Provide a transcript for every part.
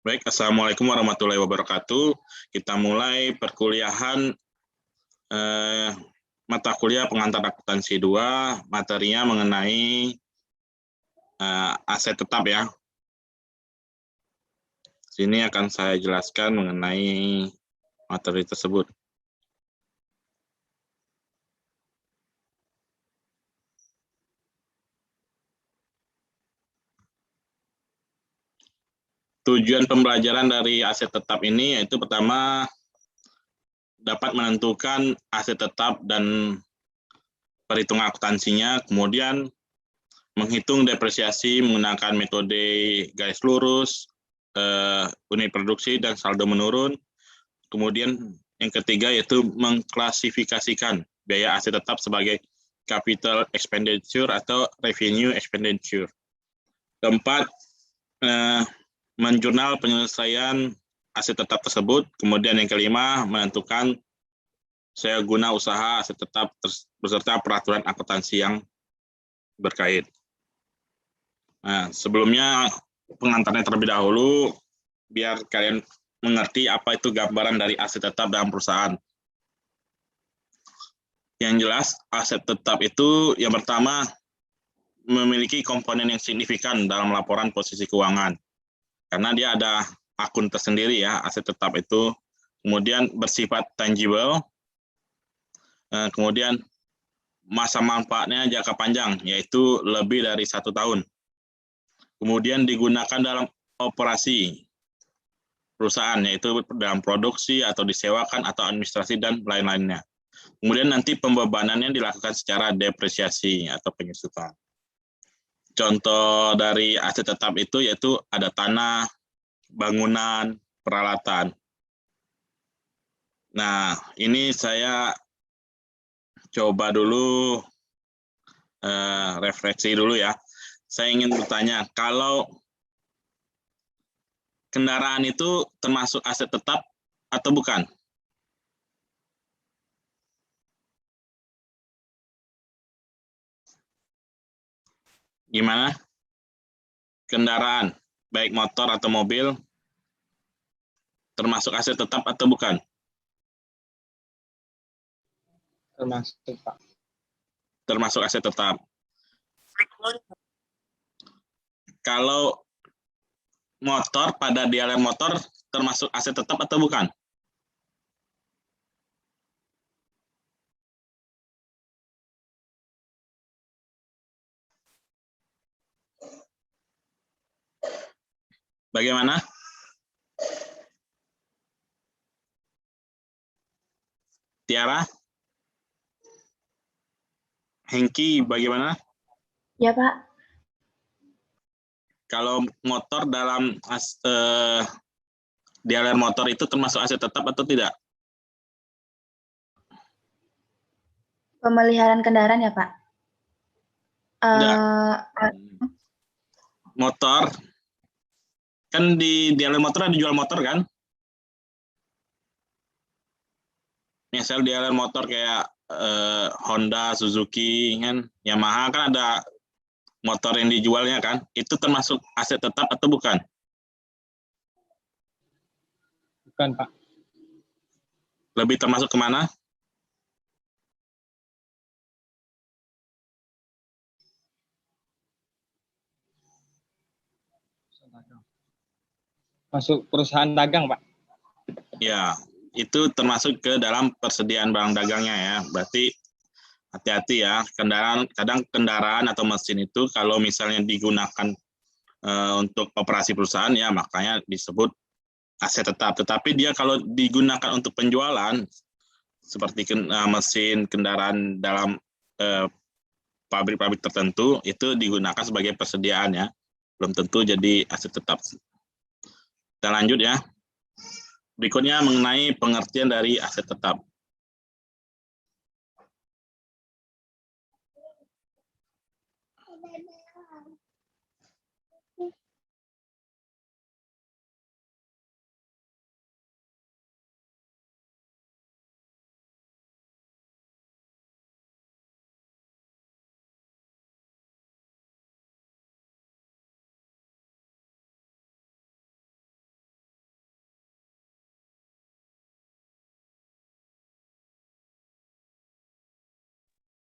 Baik, Assalamualaikum warahmatullahi wabarakatuh. Kita mulai perkuliahan mata kuliah pengantar akuntansi 2, materinya mengenai aset tetap ya. Sini akan saya jelaskan mengenai materi tersebut. Tujuan pembelajaran dari aset tetap ini yaitu pertama, dapat menentukan aset tetap dan perhitungan akuntansinya, kemudian menghitung depresiasi menggunakan metode garis lurus, unit produksi, dan saldo menurun. Kemudian yang ketiga yaitu mengklasifikasikan biaya aset tetap sebagai capital expenditure atau revenue expenditure. Keempat, menjurnal penyelesaian aset tetap tersebut. Kemudian yang kelima, menentukan saya guna usaha aset tetap beserta peraturan akuntansi yang berkait. Nah, sebelumnya pengantarnya terlebih dahulu, biar kalian mengerti apa itu gambaran dari aset tetap dalam perusahaan. Yang jelas, aset tetap itu yang pertama memiliki komponen yang signifikan dalam laporan posisi keuangan. Karena dia ada akun tersendiri ya, aset tetap itu. Kemudian bersifat tangible, kemudian masa manfaatnya jangka panjang, yaitu lebih dari 1 tahun. Kemudian digunakan dalam operasi perusahaan, yaitu dalam produksi atau disewakan atau administrasi dan lain-lainnya. Kemudian nanti pembebanannya dilakukan secara depresiasi atau penyusutan. Contoh dari aset tetap itu yaitu ada tanah, bangunan, peralatan. Nah, ini saya coba dulu refleksi dulu ya. Saya ingin bertanya, kalau kendaraan itu termasuk aset tetap atau bukan? Gimana? Kendaraan, baik motor atau mobil, termasuk aset tetap atau bukan? Termasuk, Pak. Termasuk aset tetap. Kalau motor, pada dialek motor, termasuk aset tetap atau bukan? Bagaimana? Tiara? Hengki, bagaimana? Ya, Pak. Kalau motor dalam dialek motor itu termasuk aset tetap atau tidak? Pemeliharaan kendaraan ya, Pak? Enggak. Motor, kan di dialek motor ada jual motor kan? Misal dialek motor kayak Honda, Suzuki, kan, Yamaha kan ada motor yang dijualnya kan? Itu termasuk aset tetap atau bukan? Bukan, Pak. Lebih termasuk kemana? Masuk perusahaan dagang, Pak. Ya, itu termasuk ke dalam persediaan barang dagangnya ya. Berarti hati-hati ya, kadang kendaraan atau mesin itu kalau misalnya digunakan untuk operasi perusahaan ya makanya disebut aset tetap. Tetapi dia kalau digunakan untuk penjualan seperti mesin kendaraan dalam pabrik-pabrik tertentu itu digunakan sebagai persediaan ya, belum tentu jadi aset tetap. Kita lanjut ya. Berikutnya mengenai pengertian dari aset tetap.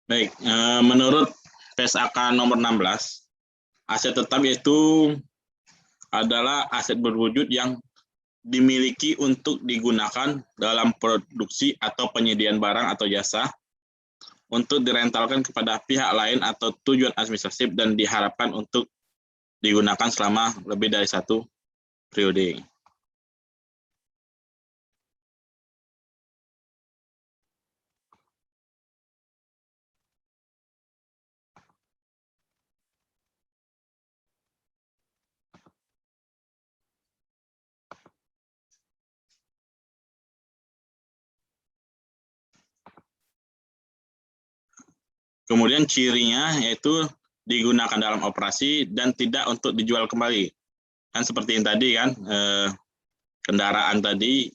Baik, menurut PSAK nomor 16, aset tetap itu adalah aset berwujud yang dimiliki untuk digunakan dalam produksi atau penyediaan barang atau jasa untuk direntalkan kepada pihak lain atau tujuan administratif dan diharapkan untuk digunakan selama lebih dari 1 periode. Kemudian cirinya yaitu digunakan dalam operasi dan tidak untuk dijual kembali. Kan seperti yang tadi kan, kendaraan tadi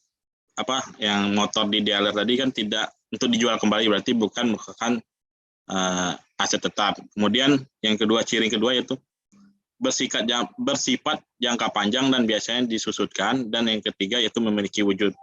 yang motor di dealer tadi kan tidak untuk dijual kembali, berarti bukan merupakan aset tetap. Kemudian yang kedua, ciri kedua yaitu bersifat jangka panjang dan biasanya disusutkan, dan yang ketiga yaitu memiliki wujud.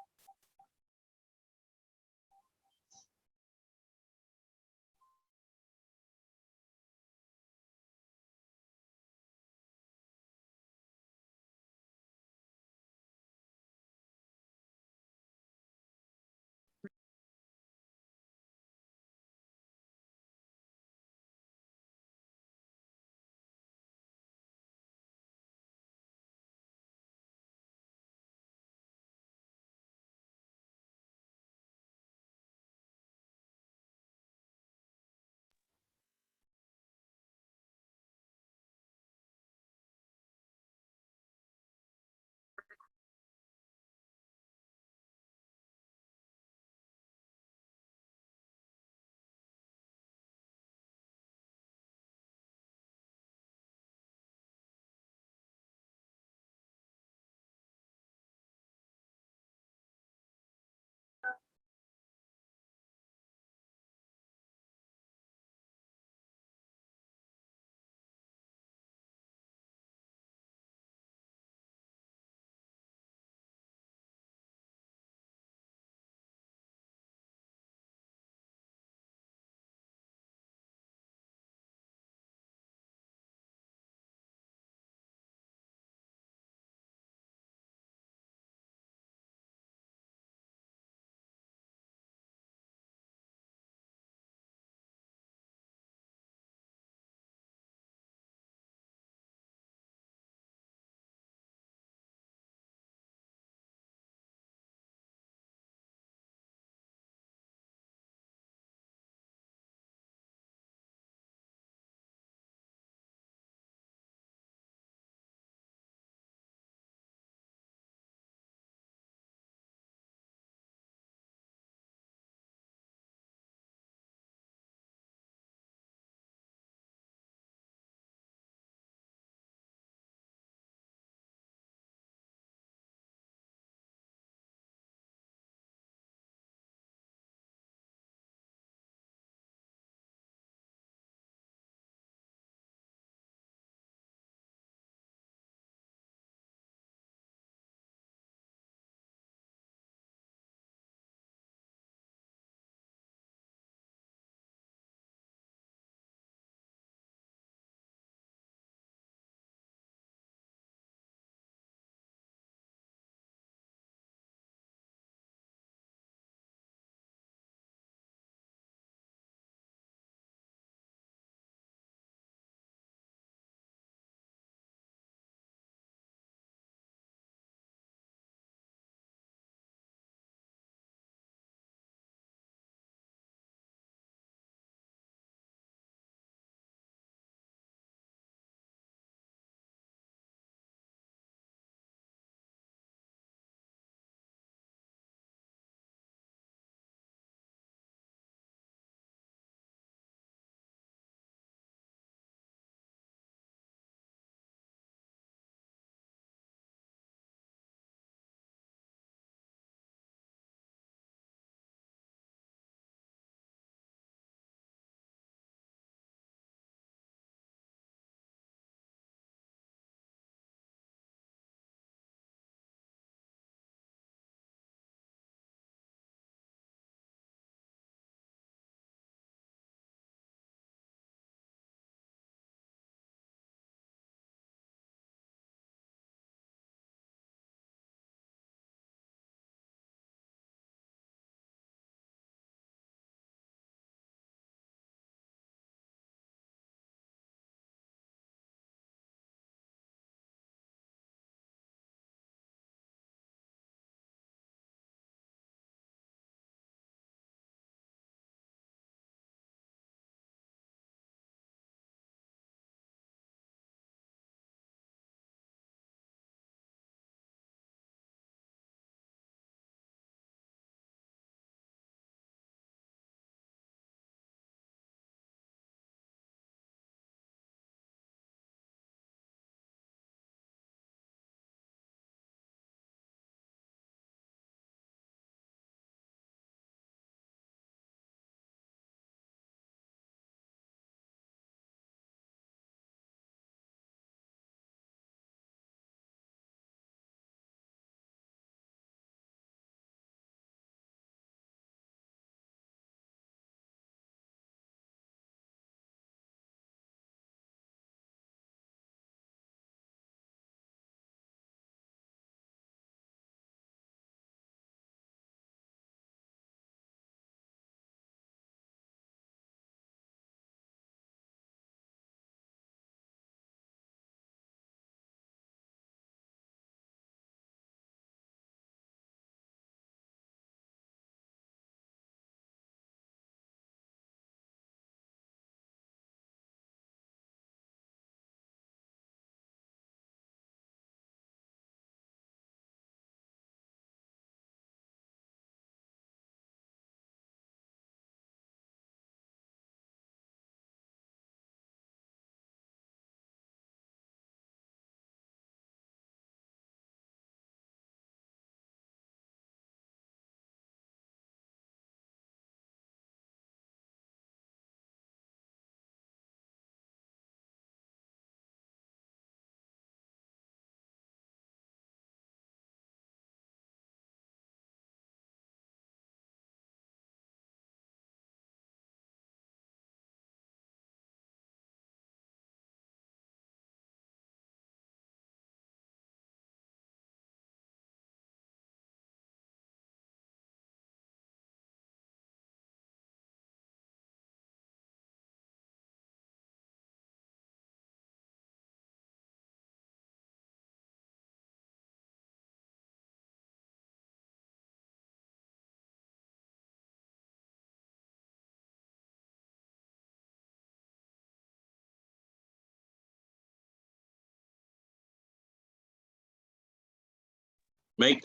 Baik,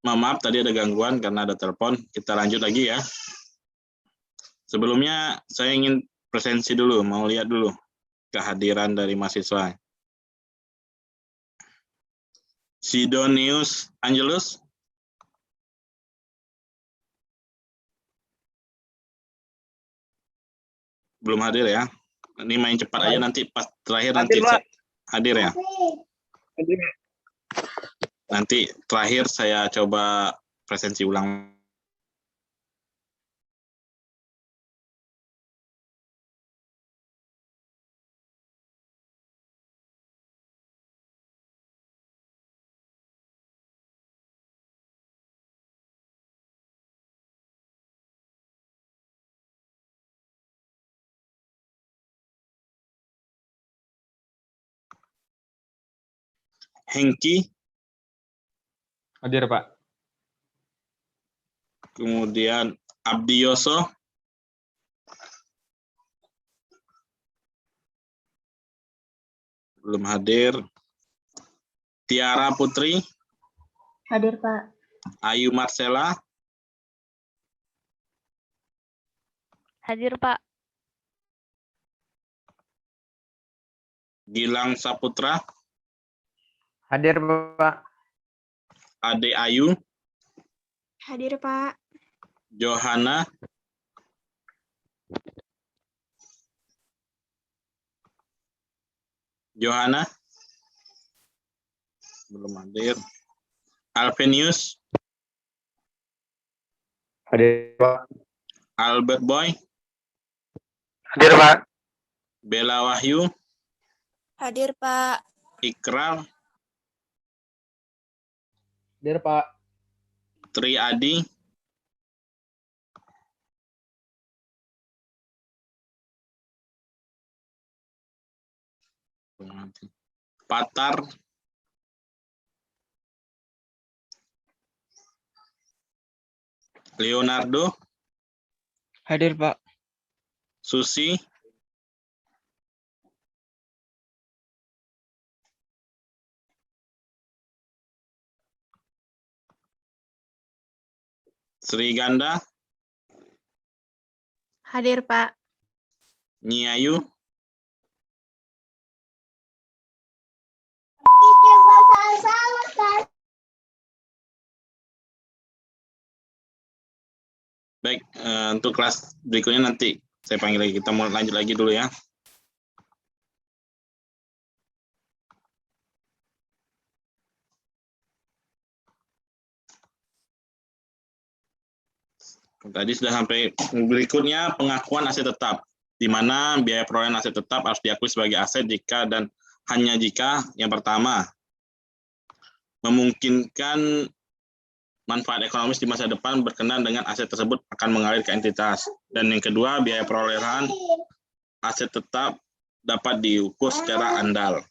maaf tadi ada gangguan karena ada telepon. Kita lanjut lagi ya. Sebelumnya saya ingin presensi dulu, mau lihat dulu kehadiran dari mahasiswa. Sidonius Angelus. Belum hadir ya. Ini main cepat aja, nanti pas terakhir nanti hadir ya. Nanti terakhir saya coba presensi ulang. Hengki. Hadir, Pak. Kemudian Abdioso. Belum hadir. Tiara Putri. Hadir, Pak. Ayu Marcella. Hadir, Pak. Gilang Saputra. Hadir, Pak. Ade Ayu. Hadir, Pak. Johanna. Johanna. Belum hadir. Alvenius. Hadir, Pak. Albert Boy. Hadir, Pak. Bella Wahyu. Hadir, Pak. Ikral. Hadir, Pak. Tri Adi. Patar. Leonardo. Hadir, Pak. Susi. Sri Ganda. Hadir, Pak. Nyiayu. Baik, untuk kelas berikutnya nanti saya panggil lagi. Kita mau lanjut lagi dulu ya. Tadi sudah sampai berikutnya pengakuan aset tetap, di mana biaya perolehan aset tetap harus diakui sebagai aset jika dan hanya jika yang pertama memungkinkan manfaat ekonomis di masa depan berkenaan dengan aset tersebut akan mengalir ke entitas. Dan yang kedua, biaya perolehan aset tetap dapat diukur secara andal.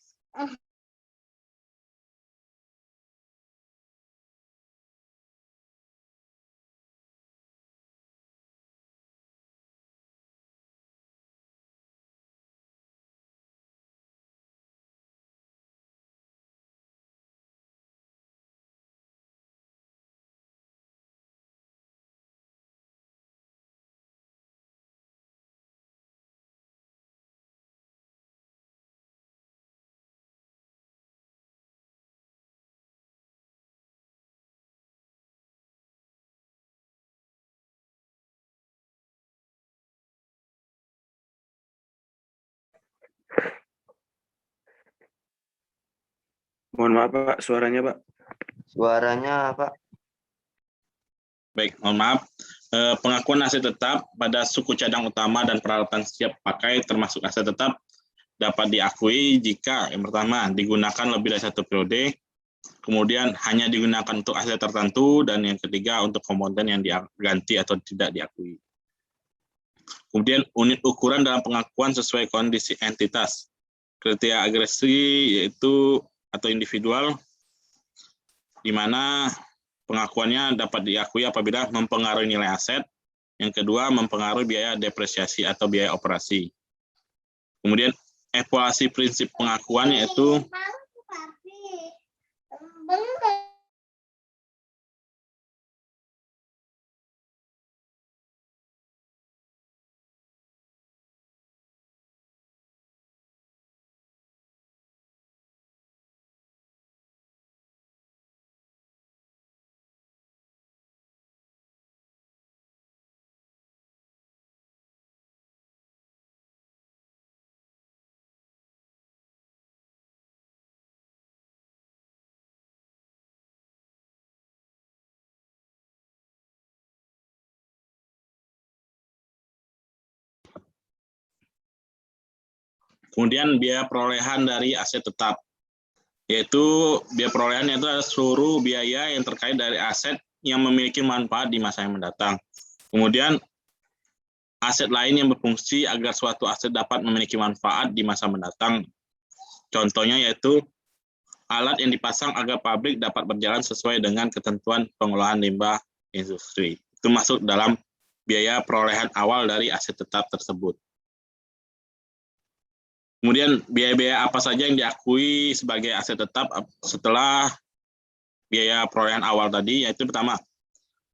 Mohon maaf, Pak. Suaranya, Pak. Suaranya, Pak. Baik, mohon maaf. Pengakuan aset tetap pada suku cadang utama dan peralatan siap pakai termasuk aset tetap dapat diakui jika yang pertama digunakan lebih dari satu periode, kemudian hanya digunakan untuk aset tertentu, dan yang ketiga untuk komponen yang diganti atau tidak diakui. Kemudian unit ukuran dalam pengakuan sesuai kondisi entitas. Kriteria agresi yaitu atau individual, di mana pengakuannya dapat diakui apabila mempengaruhi nilai aset. Yang kedua, mempengaruhi biaya depresiasi atau biaya operasi. Kemudian evaluasi prinsip pengakuan yaitu Kemudian biaya perolehan dari aset tetap, yaitu biaya perolehan itu adalah seluruh biaya yang terkait dari aset yang memiliki manfaat di masa yang mendatang. Kemudian aset lain yang berfungsi agar suatu aset dapat memiliki manfaat di masa mendatang. Contohnya yaitu alat yang dipasang agar pabrik dapat berjalan sesuai dengan ketentuan pengolahan limbah industri. Itu masuk dalam biaya perolehan awal dari aset tetap tersebut. Kemudian biaya-biaya apa saja yang diakui sebagai aset tetap setelah biaya perolehan awal tadi, yaitu pertama,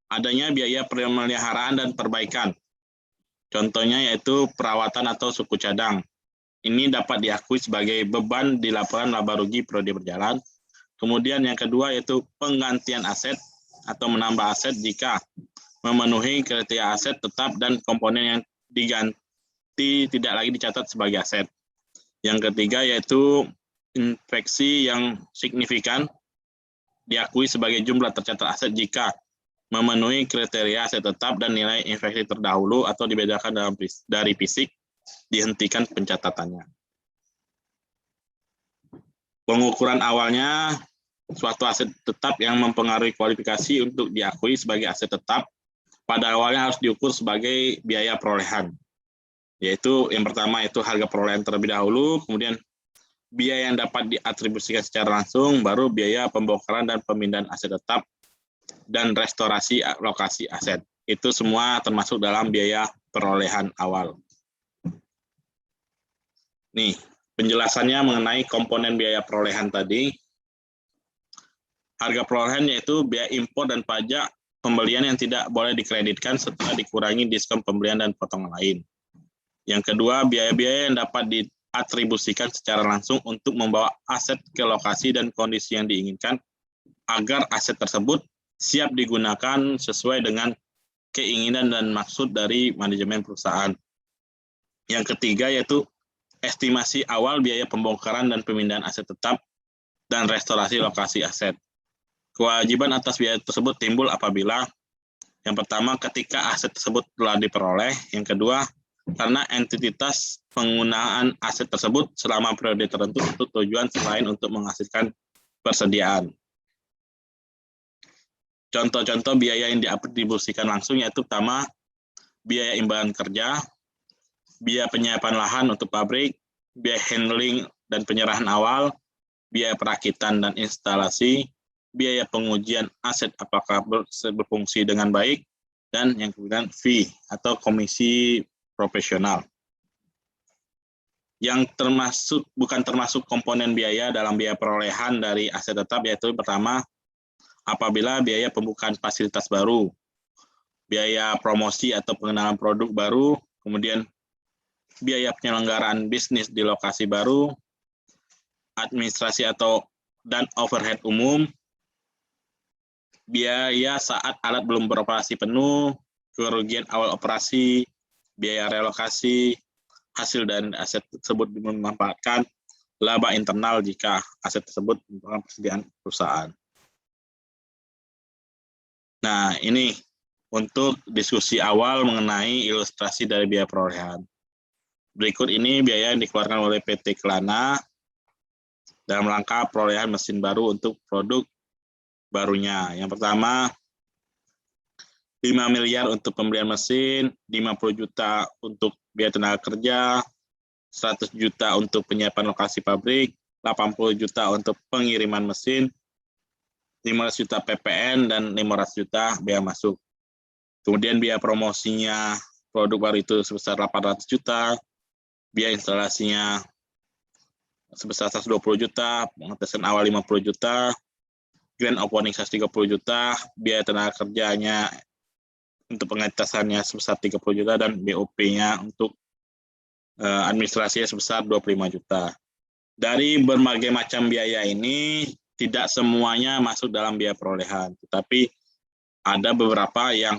adanya biaya pemeliharaan dan perbaikan. Contohnya yaitu perawatan atau suku cadang. Ini dapat diakui sebagai beban di laporan laba rugi periode berjalan. Kemudian yang kedua yaitu penggantian aset atau menambah aset jika memenuhi kriteria aset tetap dan komponen yang diganti tidak lagi dicatat sebagai aset. Yang ketiga yaitu infeksi yang signifikan diakui sebagai jumlah tercatat aset jika memenuhi kriteria aset tetap dan nilai infeksi terdahulu atau dibedakan dari fisik, dihentikan pencatatannya. Pengukuran awalnya, suatu aset tetap yang mempengaruhi kualifikasi untuk diakui sebagai aset tetap, pada awalnya harus diukur sebagai biaya perolehan. Yaitu yang pertama itu harga perolehan terlebih dahulu, kemudian biaya yang dapat diatribusikan secara langsung, baru biaya pembongkaran dan pemindahan aset tetap, dan restorasi lokasi aset. Itu semua termasuk dalam biaya perolehan awal. Nih, penjelasannya mengenai komponen biaya perolehan tadi. Harga perolehan yaitu biaya impor dan pajak pembelian yang tidak boleh dikreditkan setelah dikurangi diskon pembelian dan potongan lain. Yang kedua, biaya-biaya yang dapat diatribusikan secara langsung untuk membawa aset ke lokasi dan kondisi yang diinginkan agar aset tersebut siap digunakan sesuai dengan keinginan dan maksud dari manajemen perusahaan. Yang ketiga yaitu estimasi awal biaya pembongkaran dan pemindahan aset tetap dan restorasi lokasi aset. Kewajiban atas biaya tersebut timbul apabila yang pertama ketika aset tersebut telah diperoleh, yang kedua karena entitas penggunaan aset tersebut selama periode tertentu untuk tujuan selain untuk menghasilkan persediaan. Contoh-contoh biaya yang diatribusikan langsung yaitu pertama, biaya imbalan kerja, biaya penyiapan lahan untuk pabrik, biaya handling dan penyerahan awal, biaya perakitan dan instalasi, biaya pengujian aset apakah berfungsi dengan baik, dan yang kemudian fee atau komisi profesional. Yang bukan termasuk komponen biaya dalam biaya perolehan dari aset tetap yaitu pertama, apabila biaya pembukaan fasilitas baru, biaya promosi atau pengenalan produk baru, kemudian biaya penyelenggaraan bisnis di lokasi baru, administrasi dan overhead umum, biaya saat alat belum beroperasi penuh, kerugian awal operasi, biaya relokasi, hasil dan aset tersebut dimanfaatkan, laba internal jika aset tersebut merupakan persediaan perusahaan. Nah, ini untuk diskusi awal mengenai ilustrasi dari biaya perolehan. Berikut ini biaya yang dikeluarkan oleh PT Kelana dalam rangka perolehan mesin baru untuk produk barunya. Yang pertama, 5 miliar untuk pembelian mesin, 50 juta untuk biaya tenaga kerja, 100 juta untuk penyiapan lokasi pabrik, 80 juta untuk pengiriman mesin, 500 juta PPN, dan 500 juta biaya masuk. Kemudian biaya promosinya produk baru itu sebesar 800 juta, biaya instalasinya sebesar 120 juta, pengetesan awal 50 juta, grand opening 130 juta, biaya tenaga kerjanya untuk pengetesannya sebesar 30 juta, dan BOP-nya untuk administrasinya sebesar 25 juta. Dari berbagai macam biaya ini, tidak semuanya masuk dalam biaya perolehan, tetapi ada beberapa yang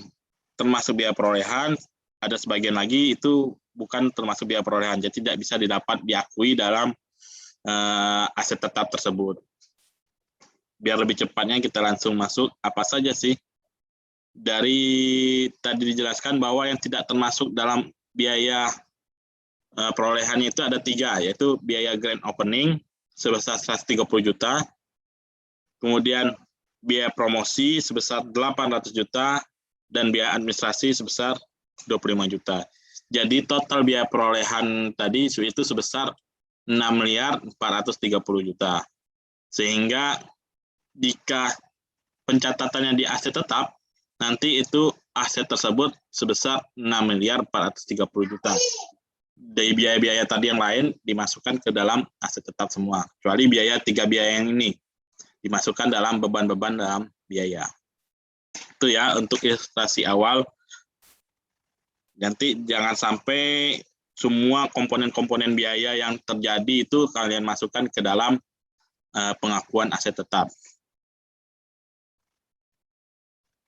termasuk biaya perolehan, ada sebagian lagi itu bukan termasuk biaya perolehan, jadi tidak bisa diakui dalam aset tetap tersebut. Biar lebih cepatnya kita langsung masuk, apa saja sih? Dari tadi dijelaskan bahwa yang tidak termasuk dalam biaya perolehannya itu ada 3, yaitu biaya grand opening sebesar 130 juta, kemudian biaya promosi sebesar 800 juta, dan biaya administrasi sebesar 25 juta. Jadi total biaya perolehan tadi itu sebesar 6.430 juta. Sehingga jika pencatatannya di aset tetap, nanti itu aset tersebut sebesar 6.430 juta. Dari biaya-biaya tadi yang lain dimasukkan ke dalam aset tetap semua, kecuali biaya 3 biaya yang ini dimasukkan dalam beban-beban dalam biaya. Itu ya untuk ilustrasi awal. Nanti jangan sampai semua komponen-komponen biaya yang terjadi itu kalian masukkan ke dalam pengakuan aset tetap.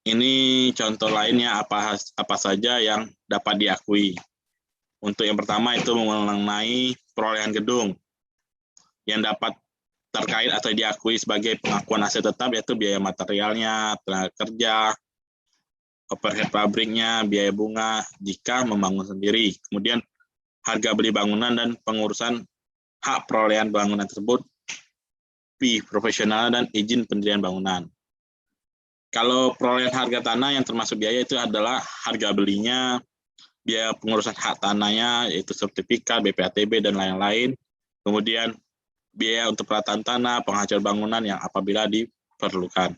Ini contoh lainnya apa saja yang dapat diakui. Untuk yang pertama itu mengenai perolehan gedung yang dapat terkait atau diakui sebagai pengakuan aset tetap, yaitu biaya materialnya, tenaga kerja, overhead pabriknya, biaya bunga jika membangun sendiri. Kemudian harga beli bangunan dan pengurusan hak perolehan bangunan tersebut, fee profesional dan izin pendirian bangunan. Kalau perolehan harga tanah yang termasuk biaya itu adalah harga belinya, biaya pengurusan hak tanahnya, yaitu sertifikat, BPATB, dan lain-lain. Kemudian biaya untuk perataan tanah, penghancur bangunan yang apabila diperlukan.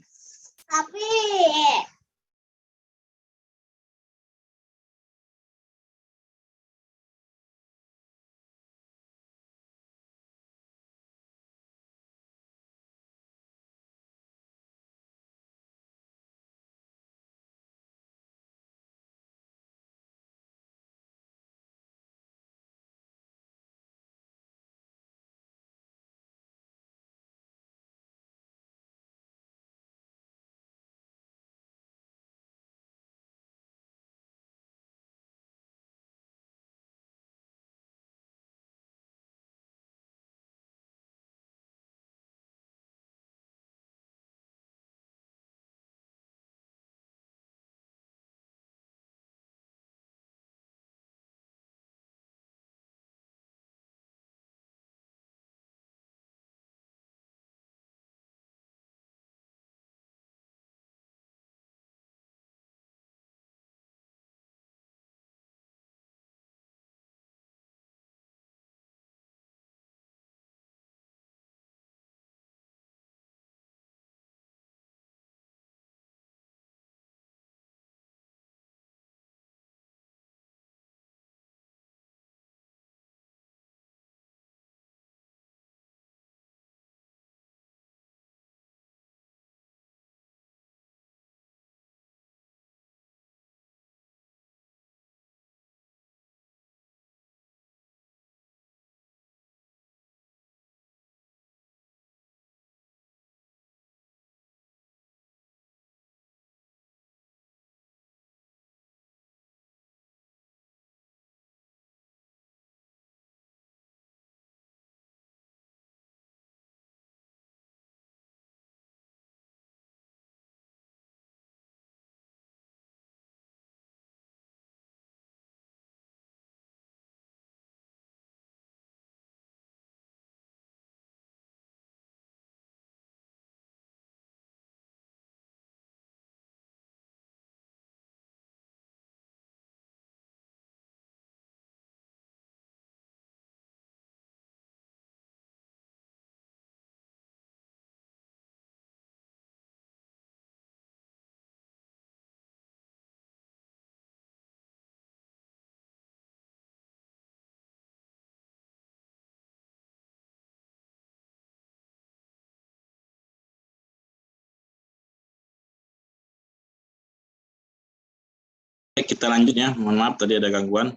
Kita lanjut ya, mohon maaf tadi ada gangguan.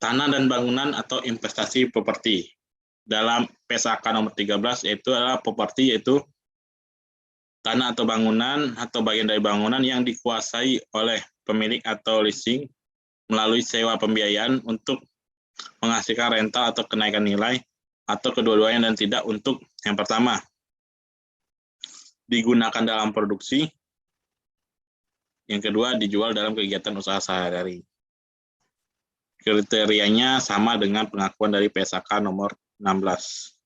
Tanah dan bangunan atau investasi properti. Dalam PSAK nomor 13 yaitu adalah properti, yaitu tanah atau bangunan atau bagian dari bangunan yang dikuasai oleh pemilik atau leasing melalui sewa pembiayaan untuk menghasilkan rental atau kenaikan nilai, atau kedua-duanya dan tidak untuk yang pertama digunakan dalam produksi, yang kedua dijual dalam kegiatan usaha sehari-hari. Kriterianya sama dengan pengakuan dari PSAK nomor 16.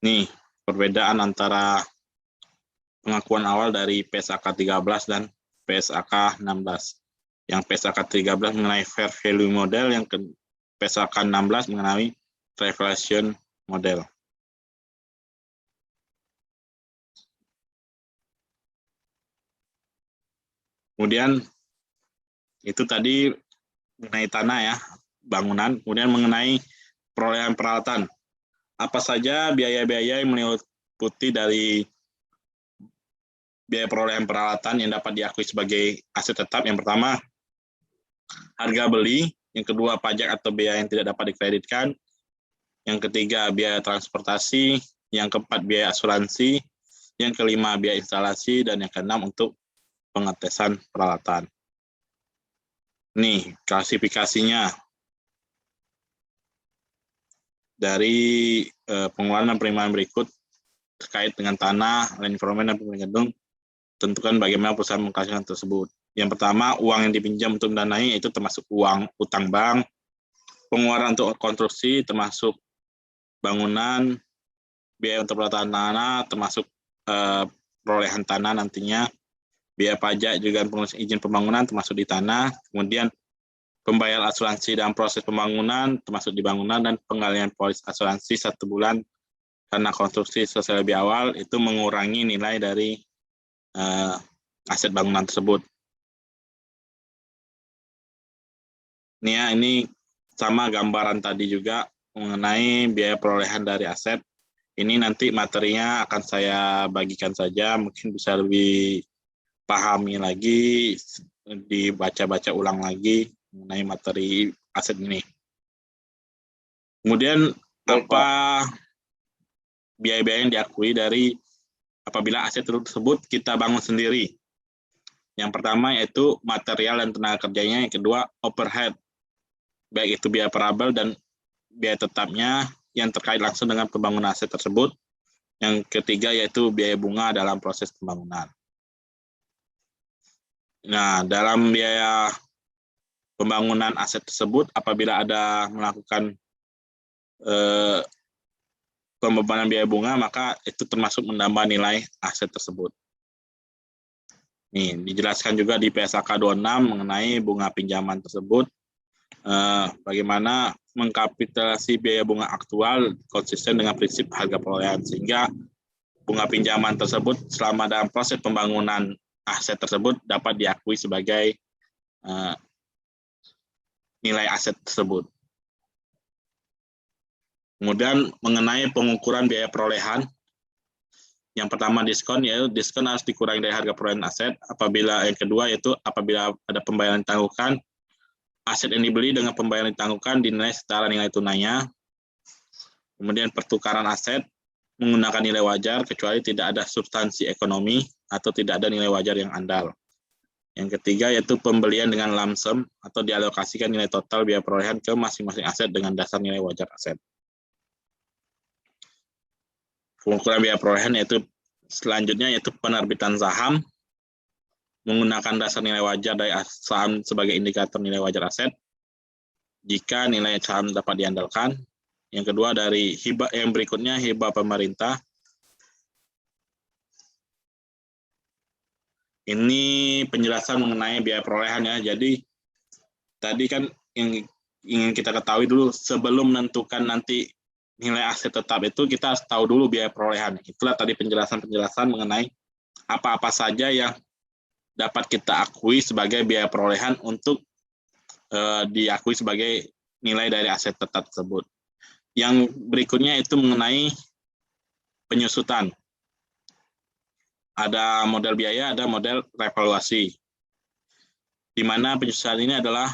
Nih, perbedaan antara pengakuan awal dari PSAK 13 dan PSAK 16. Yang PSAK 13 mengenai fair value model, yang PSAK 16 mengenai reflation model. Kemudian itu tadi mengenai tanah ya, bangunan. Kemudian mengenai perolehan peralatan. Apa saja biaya-biaya yang meliputi dari biaya perolehan peralatan yang dapat diakui sebagai aset tetap? Yang pertama, harga beli. Yang kedua, pajak atau biaya yang tidak dapat dikreditkan. Yang ketiga, biaya transportasi. Yang keempat, biaya asuransi. Yang kelima, biaya instalasi. Dan yang keenam, untuk pengetesan peralatan. Nih, klasifikasinya dari pengeluaran dan penerimaan berikut terkait dengan tanah, land improvement, dan pembangunan gedung, tentukan bagaimana perusahaan mengklasifikasikan tersebut. Yang pertama, uang yang dipinjam untuk mendanai itu termasuk uang utang bank, pengeluaran untuk konstruksi termasuk bangunan, biaya untuk perawatan tanah termasuk perolehan tanah nantinya, biaya pajak juga pengurus izin pembangunan termasuk di tanah, kemudian pembayar asuransi dalam proses pembangunan termasuk di bangunan, dan pengalihan polis asuransi 1 bulan karena konstruksi selesai lebih awal itu mengurangi nilai dari aset bangunan tersebut. Nih ya, ini sama gambaran tadi juga mengenai biaya perolehan dari aset. Ini nanti materinya akan saya bagikan saja, mungkin bisa lebih pahami lagi, dibaca-baca ulang lagi mengenai materi aset ini. Kemudian apa biaya-biaya yang diakui dari apabila aset tersebut kita bangun sendiri? Yang pertama yaitu material dan tenaga kerjanya, yang kedua overhead, baik itu biaya parabel dan biaya tetapnya yang terkait langsung dengan pembangunan aset tersebut. Yang ketiga yaitu biaya bunga dalam proses pembangunan. Nah, dalam biaya pembangunan aset tersebut, apabila ada melakukan pembebanan biaya bunga, maka itu termasuk menambah nilai aset tersebut. Nih, dijelaskan juga di PSAK 26 mengenai bunga pinjaman tersebut, bagaimana mengkapitalisasi biaya bunga aktual konsisten dengan prinsip harga perolehan, sehingga bunga pinjaman tersebut selama dalam proses pembangunan aset tersebut dapat diakui sebagai nilai aset tersebut. Kemudian mengenai pengukuran biaya perolehan, yang pertama diskon, yaitu diskon harus dikurangi dari harga perolehan aset. Apabila yang kedua yaitu apabila ada pembayaran ditangguhkan, aset yang dibeli dengan pembayaran ditangguhkan dinilai setara nilai tunainya. Kemudian pertukaran aset menggunakan nilai wajar kecuali tidak ada substansi ekonomi atau tidak ada nilai wajar yang andal. Yang ketiga yaitu pembelian dengan lump sum atau dialokasikan nilai total biaya perolehan ke masing-masing aset dengan dasar nilai wajar aset. Pengukuran biaya perolehan yaitu selanjutnya yaitu penerbitan saham menggunakan dasar nilai wajar dari saham sebagai indikator nilai wajar aset jika nilai saham dapat diandalkan. Yang kedua dari hibah, yang berikutnya hibah pemerintah. Ini penjelasan mengenai biaya perolehan ya. Jadi tadi kan yang ingin kita ketahui dulu sebelum menentukan nanti nilai aset tetap itu kita harus tahu dulu biaya perolehan. Itulah tadi penjelasan-penjelasan mengenai apa-apa saja yang dapat kita akui sebagai biaya perolehan untuk diakui sebagai nilai dari aset tetap tersebut. Yang berikutnya itu mengenai penyusutan. Ada model biaya, ada model revaluasi. Di mana penyusutan ini adalah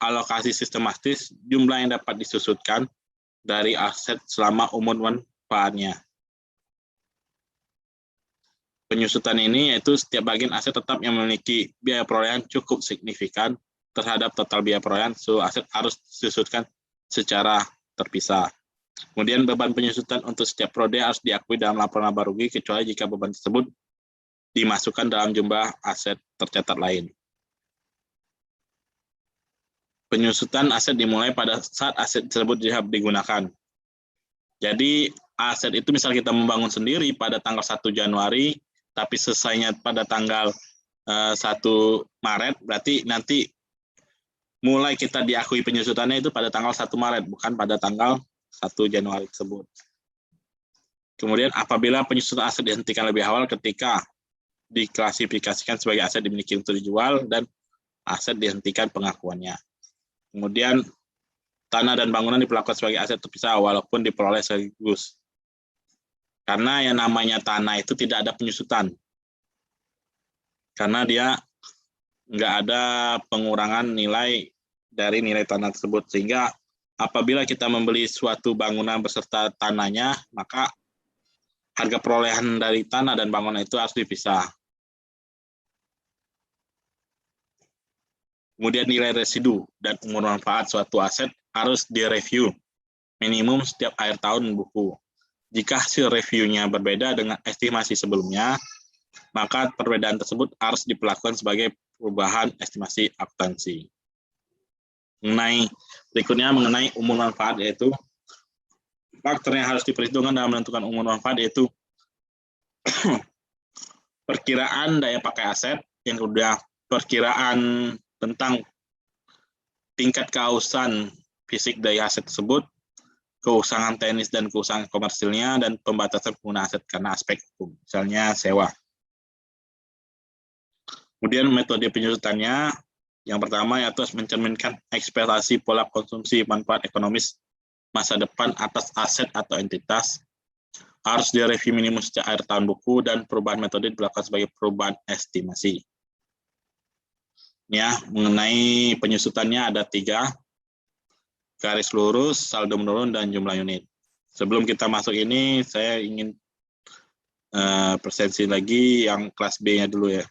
alokasi sistematis jumlah yang dapat disusutkan dari aset selama umur manfaatnya. Penyusutan ini yaitu setiap bagian aset tetap yang memiliki biaya perolehan cukup signifikan terhadap total biaya perolehan, aset harus disusutkan secara terpisah. Kemudian beban penyusutan untuk setiap prode harus diakui dalam laporan laba rugi kecuali jika beban tersebut dimasukkan dalam jumlah aset tercatat lain. penyusutan aset dimulai pada saat aset tersebut digunakan. Jadi aset itu misal kita membangun sendiri pada tanggal 1 Januari, tapi selesainya pada tanggal 1 Maret, berarti nanti mulai kita diakui penyusutannya itu pada tanggal 1 Maret, bukan pada tanggal 1 Januari tersebut. Kemudian apabila penyusutan aset dihentikan lebih awal ketika diklasifikasikan sebagai aset dimiliki untuk dijual dan aset dihentikan pengakuannya. Kemudian tanah dan bangunan diperlakukan sebagai aset terpisah walaupun diperoleh sekaligus. Karena yang namanya tanah itu tidak ada penyusutan. Karena dia nggak ada pengurangan nilai dari nilai tanah tersebut. Sehingga apabila kita membeli suatu bangunan beserta tanahnya, maka harga perolehan dari tanah dan bangunan itu harus dipisah. Kemudian nilai residu dan umur manfaat suatu aset harus direview minimum setiap akhir tahun buku. Jika hasil reviewnya berbeda dengan estimasi sebelumnya, maka perbedaan tersebut harus diperlakukan sebagai perubahan estimasi akuntansi. Berikutnya mengenai umur manfaat, yaitu faktor yang harus diperhitungkan dalam menentukan umur manfaat yaitu perkiraan daya pakai aset, yang kedua perkiraan tentang tingkat keausan fisik dari aset tersebut, keusangan teknis dan keusangan komersilnya, dan pembatasan penggunaan aset karena aspek hukum, misalnya sewa. Kemudian metode penyusutannya, yang pertama yaitu mencerminkan ekspektasi pola konsumsi manfaat ekonomis masa depan atas aset atau entitas, harus direview minimum sejak akhir tahun buku, dan perubahan metode dilakukan sebagai perubahan estimasi. Ya, mengenai penyusutannya ada 3, garis lurus, saldo menurun, dan jumlah unit. Sebelum kita masuk ini, saya ingin presentasi lagi yang kelas B-nya dulu ya.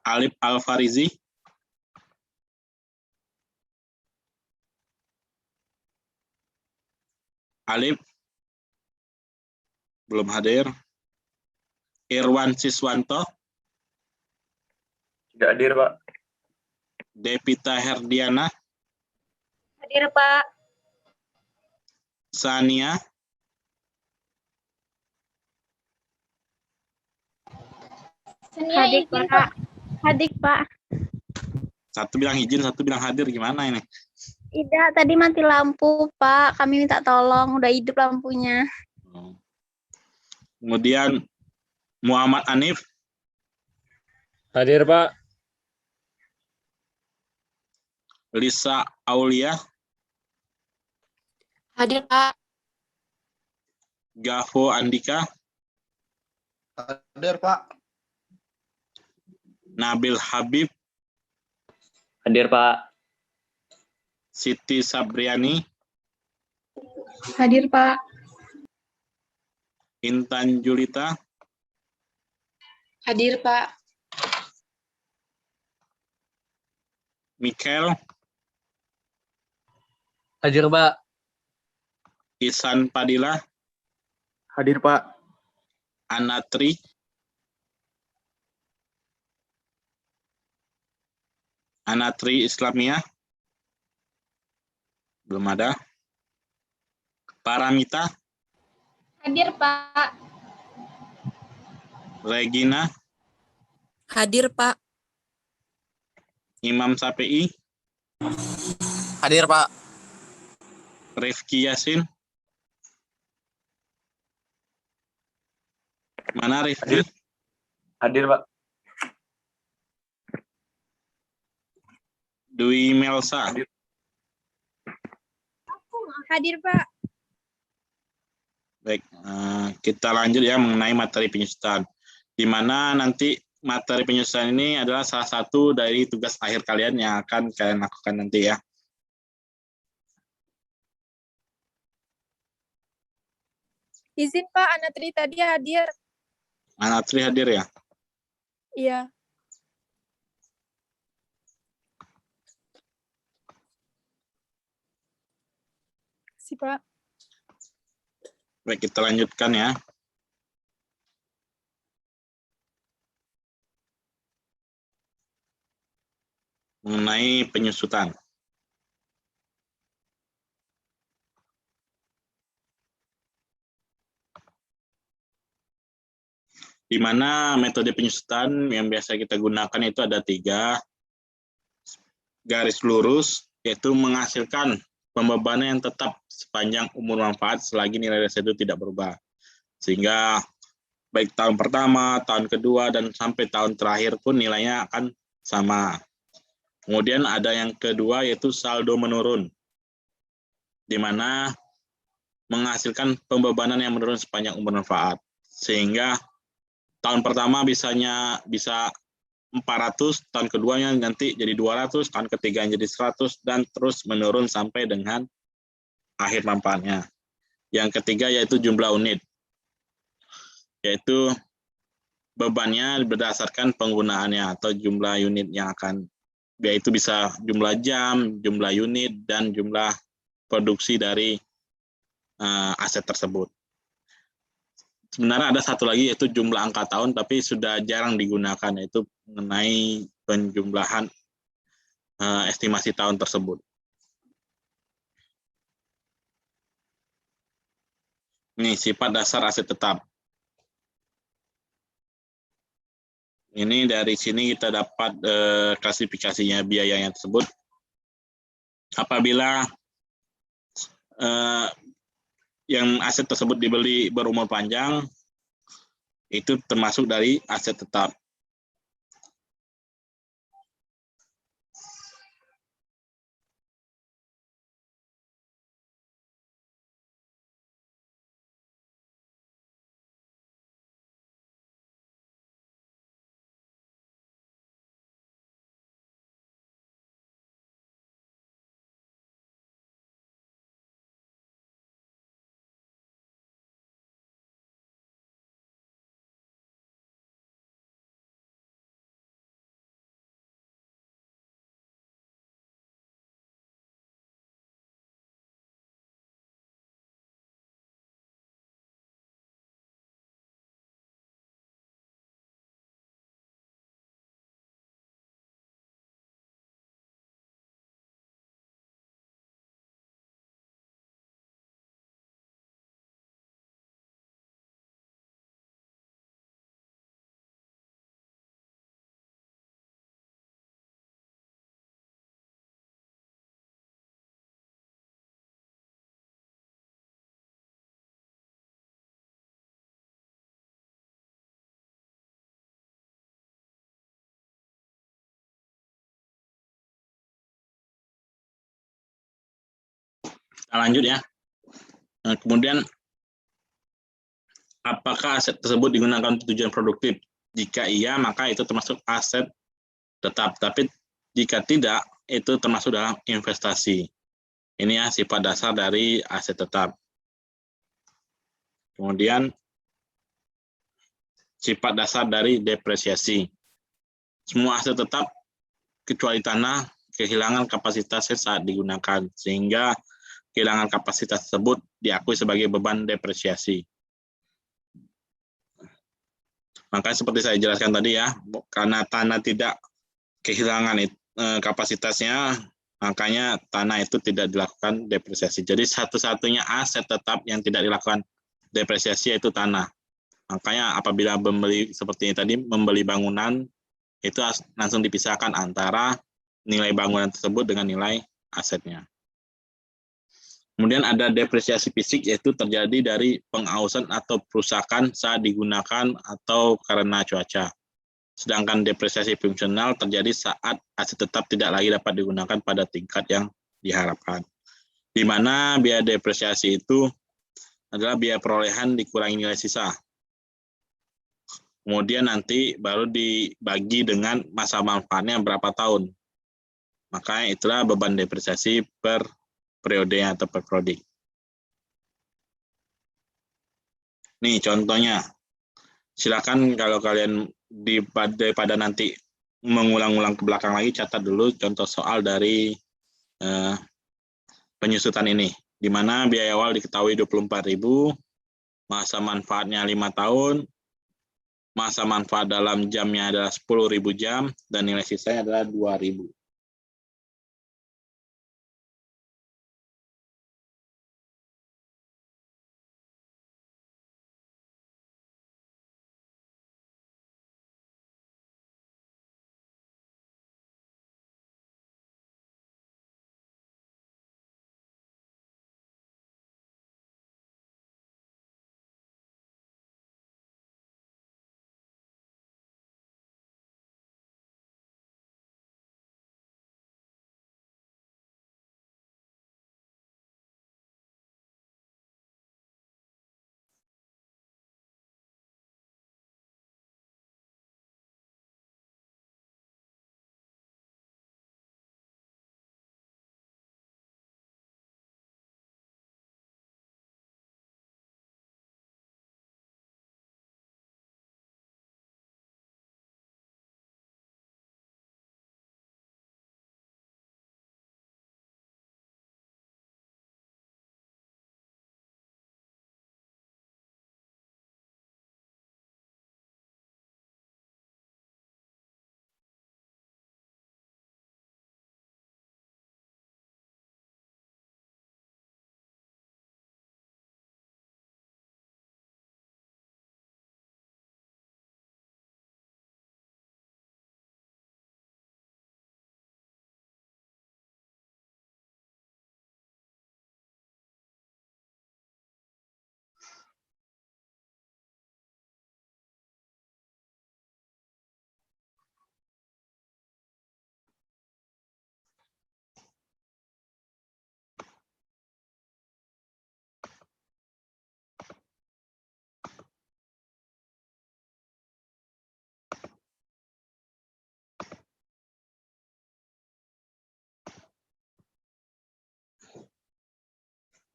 Alif Al-Farizi. Alif belum hadir. Irwan Siswanto. Tidak hadir, Pak. Devita Herdiana. Hadir, Pak. Sania. Hadir, Pak. Hadir, Pak. Satu bilang izin, satu bilang hadir, gimana ini? Tidak, tadi mati lampu, Pak. Kami minta tolong, udah hidup lampunya. Kemudian Muhammad Anif. Hadir, Pak. Lisa Aulia. Hadir, Pak. Gavo Andika. Hadir, Pak. Nabil Habib. Hadir, Pak. Siti Sabriani. Hadir, Pak. Intan Julita. Hadir, Pak. Mikael. Hadir, Pak. Ihsan Padilla. Hadir, Pak. Anatri. Anatri Islamia. Belum ada. Paramita. Hadir, Pak. Regina. Hadir, Pak. Imam Sapi'i. Hadir, Pak. Rifki Yasin. Mana Rifki? Hadir, Pak. Dwi Melsa. Hadir, Pak. Baik, kita lanjut ya mengenai materi penyusutan. Di mana nanti materi penyusutan ini adalah salah satu dari tugas akhir kalian yang akan kalian lakukan nanti ya. Izin, Pak. Anatri tadi hadir. Anatri hadir ya? Iya. kasih, Pak. Baik, kita lanjutkan ya. Mengenai penyusutan. Di mana metode penyusutan yang biasa kita gunakan itu ada 3 garis lurus, yaitu menghasilkan pembebanan yang tetap sepanjang umur manfaat selagi nilai residu tidak berubah. Sehingga baik tahun pertama, tahun kedua, dan sampai tahun terakhir pun nilainya akan sama. Kemudian ada yang kedua yaitu saldo menurun, di mana menghasilkan pembebanan yang menurun sepanjang umur manfaat. Sehingga tahun pertama bisa 400, tahun keduanya nanti jadi 200, tahun ketiga jadi 100, dan terus menurun sampai dengan akhir manfaatnya. Yang ketiga yaitu jumlah unit, yaitu bebannya berdasarkan penggunaannya atau jumlah unit yang akan, yaitu bisa jumlah jam, jumlah unit, dan jumlah produksi dari aset tersebut. Sebenarnya ada satu lagi yaitu jumlah angka tahun, tapi sudah jarang digunakan, yaitu mengenai penjumlahan estimasi tahun tersebut. Ini sifat dasar aset tetap. Ini dari sini kita dapat klasifikasinya biayanya tersebut. Apabila yang aset tersebut dibeli berumur panjang, itu termasuk dari aset tetap. Kita lanjut ya. Nah, kemudian, apakah aset tersebut digunakan untuk tujuan produktif? Jika iya, maka itu termasuk aset tetap. Tapi jika tidak, itu termasuk dalam investasi. Ini ya sifat dasar dari aset tetap. Kemudian, sifat dasar dari depresiasi. Semua aset tetap, kecuali tanah, kehilangan kapasitasnya saat digunakan, sehingga kehilangan kapasitas tersebut diakui sebagai beban depresiasi. Makanya seperti saya jelaskan tadi ya, karena tanah tidak kehilangan kapasitasnya, makanya tanah itu tidak dilakukan depresiasi. Jadi satu-satunya aset tetap yang tidak dilakukan depresiasi yaitu tanah. Makanya apabila membeli seperti ini tadi, membeli bangunan, itu langsung dipisahkan antara nilai bangunan tersebut dengan nilai asetnya. Kemudian ada depresiasi fisik, yaitu terjadi dari pengausan atau perusakan saat digunakan atau karena cuaca. Sedangkan depresiasi fungsional terjadi saat aset tetap tidak lagi dapat digunakan pada tingkat yang diharapkan. Di mana biaya depresiasi itu adalah biaya perolehan dikurangi nilai sisa. Kemudian nanti baru dibagi dengan masa manfaatnya berapa tahun. Makanya itulah beban depresiasi per periode atau per prodi. Nih contohnya, silakan kalau kalian daripada nanti mengulang-ulang ke belakang lagi, catat dulu contoh soal dari penyusutan ini. di mana biaya awal diketahui 24.000, masa manfaatnya 5 tahun, masa manfaat dalam jamnya adalah 10.000 jam, dan nilai sisanya adalah 2.000.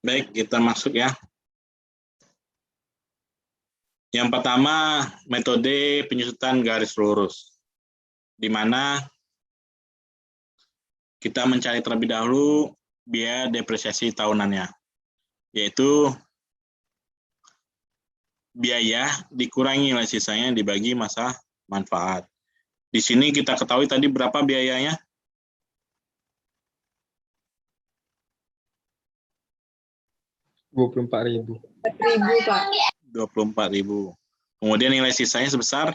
Baik, kita masuk ya. Yang pertama, metode penyusutan garis lurus, di mana kita mencari terlebih dahulu biaya depresiasi tahunannya, yaitu biaya dikurangi nilai sisanya dibagi masa manfaat. Di sini kita ketahui tadi berapa biayanya? 24.000. 24.000. Kemudian nilai sisanya sebesar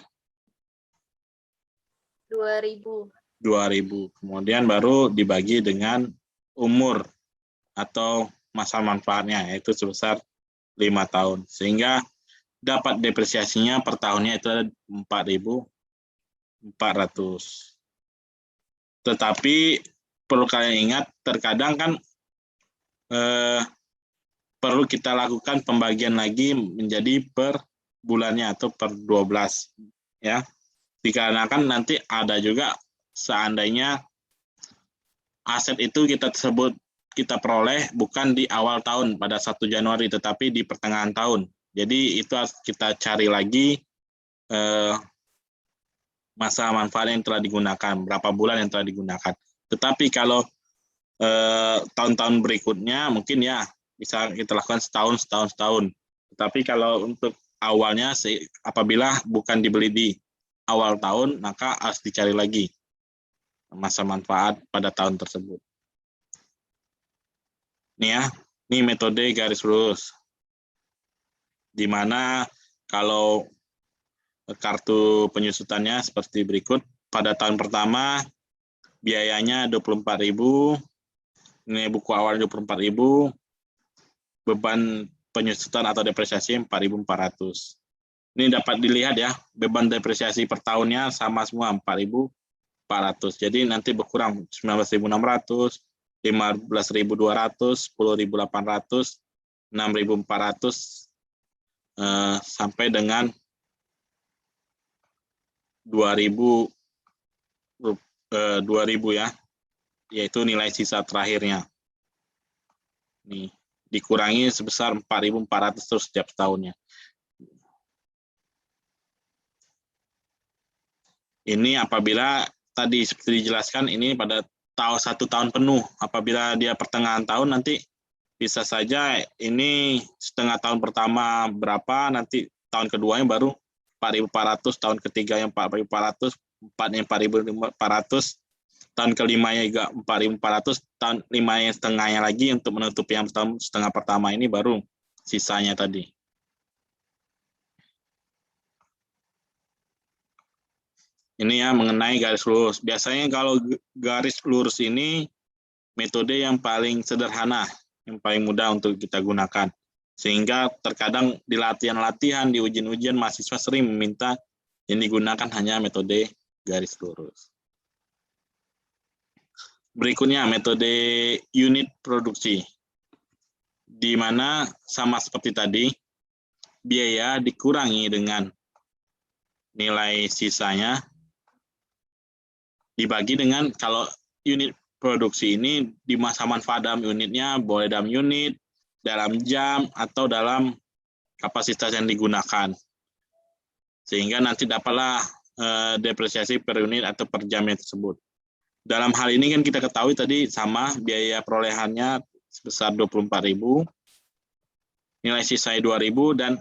2.000. 2.000. Kemudian baru dibagi dengan umur atau masa manfaatnya, yaitu sebesar 5 tahun. Sehingga dapat depresiasinya per tahunnya itu 4.400. Tetapi perlu kalian ingat, terkadang kan perlu kita lakukan pembagian lagi menjadi per bulannya atau per 12 ya. Dikarenakan nanti ada juga seandainya aset itu kita peroleh bukan di awal tahun pada 1 Januari tetapi di pertengahan tahun. Jadi itu harus kita cari lagi masa manfaat yang telah digunakan, berapa bulan yang telah digunakan. Tetapi kalau tahun-tahun berikutnya mungkin ya bisa kita lakukan setahun. Tetapi kalau untuk awalnya apabila bukan dibeli di awal tahun, maka harus dicari lagi masa manfaat pada tahun tersebut. Ini ya, ini metode garis lurus. Di mana kalau kartu penyusutannya seperti berikut. Pada tahun pertama biayanya 24.000, nilai buku awal 24.000, beban penyusutan atau depresiasi 4.400. Ini dapat dilihat ya, beban depresiasi per tahunnya sama semua 4.400. Jadi nanti berkurang 19.600, 15.200, 10.800, 6.400 sampai dengan 2.000 ya, yaitu nilai sisa terakhirnya. Nih, dikurangi sebesar 4.400 terus setiap tahunnya. Ini apabila tadi seperti dijelaskan ini pada 1 tahun penuh. Apabila dia pertengahan tahun nanti bisa saja ini setengah tahun pertama berapa, nanti tahun keduanya baru 4.400, tahun ketiganya 4.400, empatnya 4.400, tahun kelimanya juga 4.400, tahun limanya setengahnya lagi untuk menutupi yang setengah pertama ini baru sisanya tadi. Ini ya mengenai garis lurus. Biasanya kalau garis lurus ini metode yang paling sederhana, yang paling mudah untuk kita gunakan. Sehingga terkadang di latihan-latihan, di ujian-ujian, mahasiswa sering meminta yang digunakan hanya metode garis lurus. Berikutnya metode unit produksi, di mana sama seperti tadi, biaya dikurangi dengan nilai sisanya, dibagi dengan kalau unit produksi ini di masa manfaat dalam unitnya, boleh dalam unit, dalam jam, atau dalam kapasitas yang digunakan. Sehingga nanti dapatlah depresiasi per unit atau per jamnya tersebut. Dalam hal ini kan kita ketahui tadi sama biaya perolehannya sebesar 24.000, nilai sisanya 2.000, dan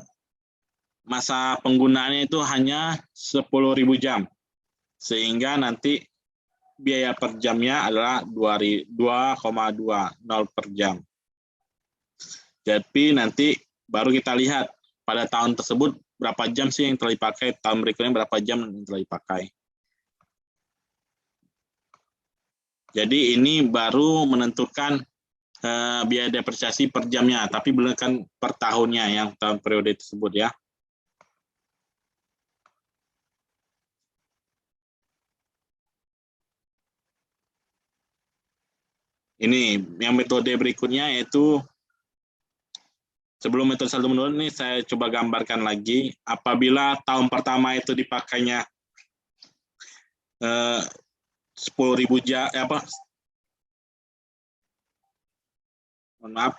masa penggunaannya itu hanya 10.000 jam. Sehingga nanti biaya per jamnya adalah 2,20 per jam. Jadi nanti baru kita lihat pada tahun tersebut berapa jam sih yang telah dipakai, tahun berikutnya berapa jam yang telah dipakai. Jadi ini baru menentukan biaya depresiasi per jamnya, tapi bukan per tahunnya yang tahun periode tersebut ya. Ini yang metode berikutnya yaitu sebelum metode saldo menurun ini saya coba gambarkan lagi. Apabila tahun pertama itu dipakainya 10.000 jam, mohon maaf,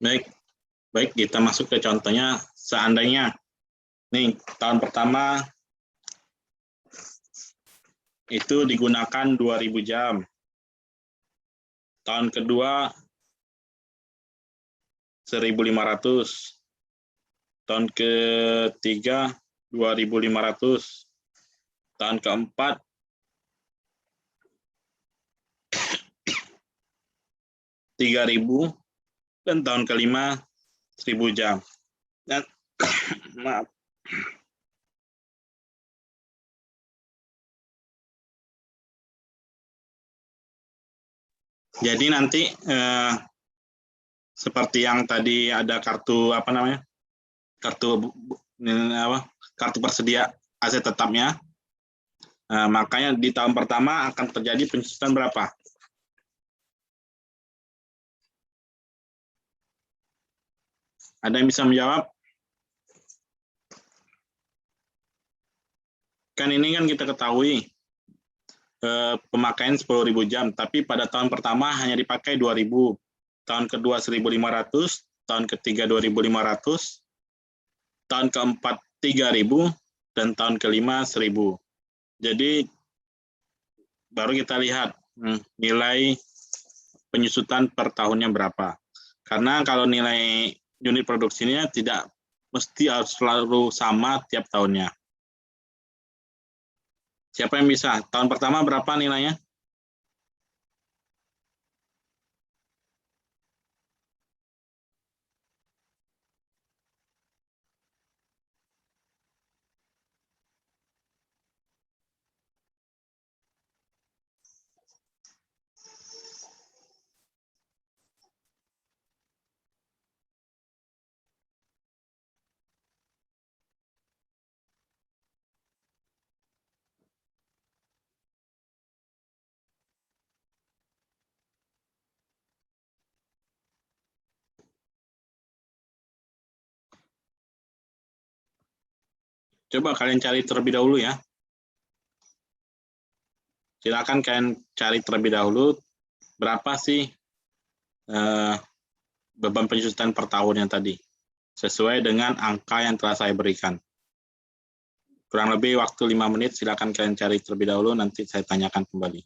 Baik, baik kita masuk ke contohnya. Seandainya, nih tahun pertama itu digunakan 2.000 jam. Tahun kedua 1.500. Tahun ketiga 2.500. Tahun keempat 3.000 dan tahun kelima 1.000 jam. Dan maaf. Jadi nanti seperti yang tadi ada kartu apa namanya? Kartu persedia aset tetapnya. Makanya di tahun pertama akan terjadi penyusutan berapa? Ada yang bisa menjawab? Kan ini kan kita ketahui pemakaian 10.000 jam, tapi pada tahun pertama hanya dipakai 2.000, tahun kedua 1.500, tahun ketiga 2.500, tahun keempat 3.000, dan tahun kelima 1.000. Jadi baru kita lihat nilai penyusutan per tahunnya berapa. Karena kalau nilai unit produksinya tidak mesti harus selalu sama tiap tahunnya. Siapa yang bisa? Tahun pertama berapa nilainya? Coba kalian cari terlebih dahulu ya. Silakan kalian cari terlebih dahulu berapa sih beban penyusutan per tahun yang tadi. Sesuai dengan angka yang telah saya berikan. Kurang lebih waktu 5 menit, silakan kalian cari terlebih dahulu, nanti saya tanyakan kembali.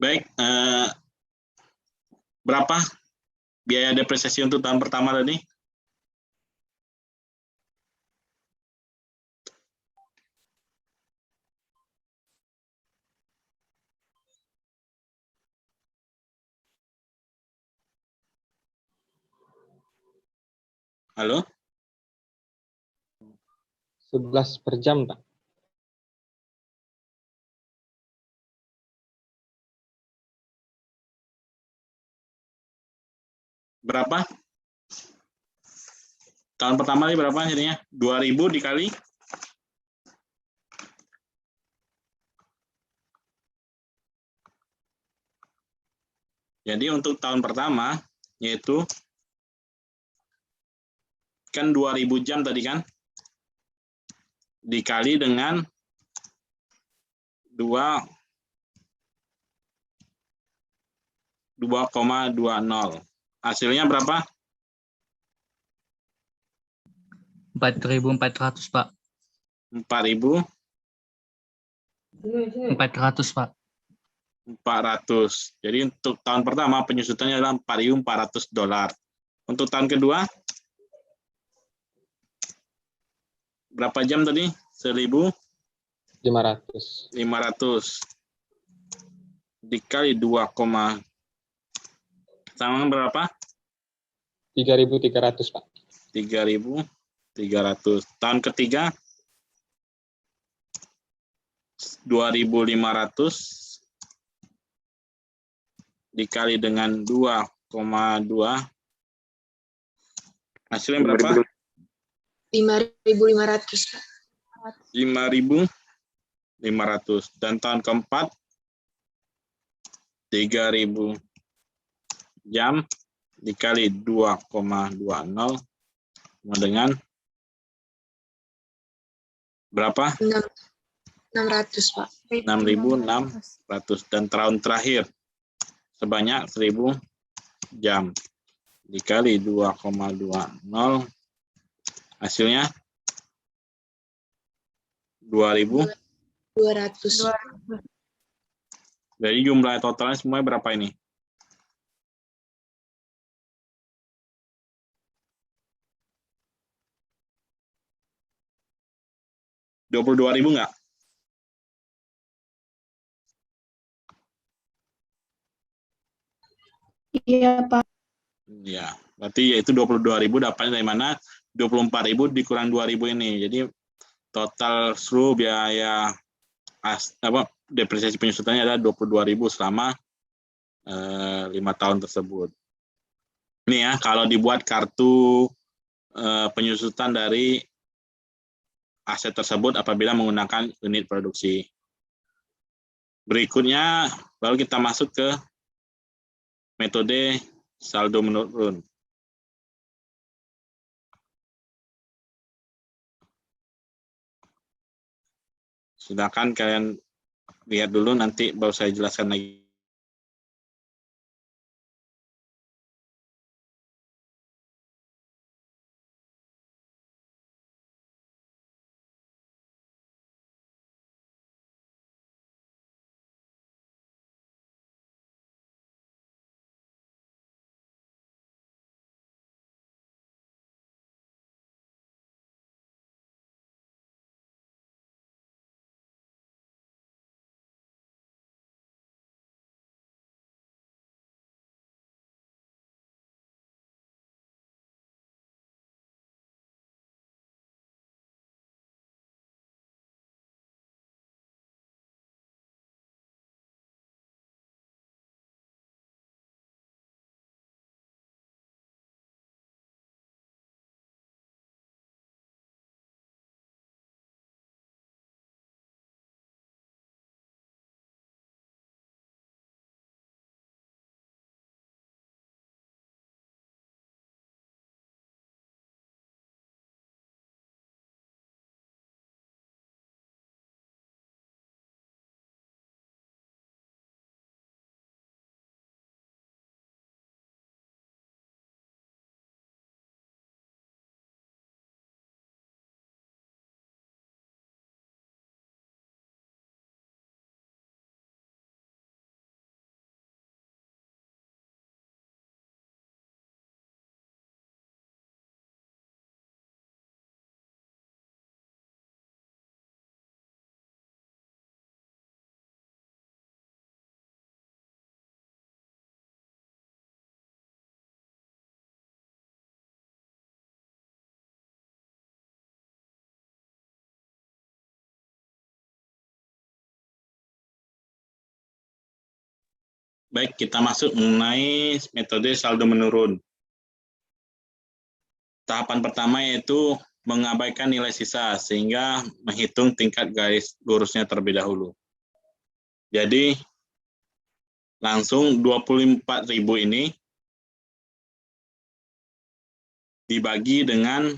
Baik, berapa biaya depresiasi untuk tahun pertama tadi? Halo? 11 per jam, Pak. Berapa? Tahun pertama ini berapa jadinya? 2.000 dikali? Jadi untuk tahun pertama, yaitu kan 2.000 jam tadi kan? Dikali dengan 2,20. Hasilnya berapa? 4.400, Pak. 4.400, 400, Pak. Jadi untuk tahun pertama penyusutannya adalah $4.400. Untuk tahun kedua, berapa jam tadi? 500. 1.500 dikali 2, sama berapa? 3.300, Pak. 3.300. Tahun ketiga 2.500 dikali dengan 2,2. Hasilnya berapa? 5.500, Pak. 5.500. Dan tahun keempat 3.000 jam dikali 2,20 sama dengan berapa? 600, Pak. 6.600. Dan tahun terakhir sebanyak 1.000 jam dikali 2,20 hasilnya 2.200. Jadi jumlah totalnya semuanya berapa ini? $22.000 nggak? Iya, Pak. Ya, berarti yaitu 22.000 dapatnya dari mana? 24.000 dikurang 2.000 ini. Jadi total seluruh biaya depresiasi penyusutannya adalah 22.000 selama 5 tahun tersebut. Ini ya, kalau dibuat kartu penyusutan dari aset tersebut apabila menggunakan unit produksi. Berikutnya, baru kita masuk ke metode saldo menurun. Silakan kalian lihat dulu, nanti baru saya jelaskan lagi. Baik, kita masuk mengenai metode saldo menurun. Tahapan pertama yaitu mengabaikan nilai sisa sehingga menghitung tingkat garis lurusnya terlebih dahulu. Jadi langsung 24.000 ini dibagi dengan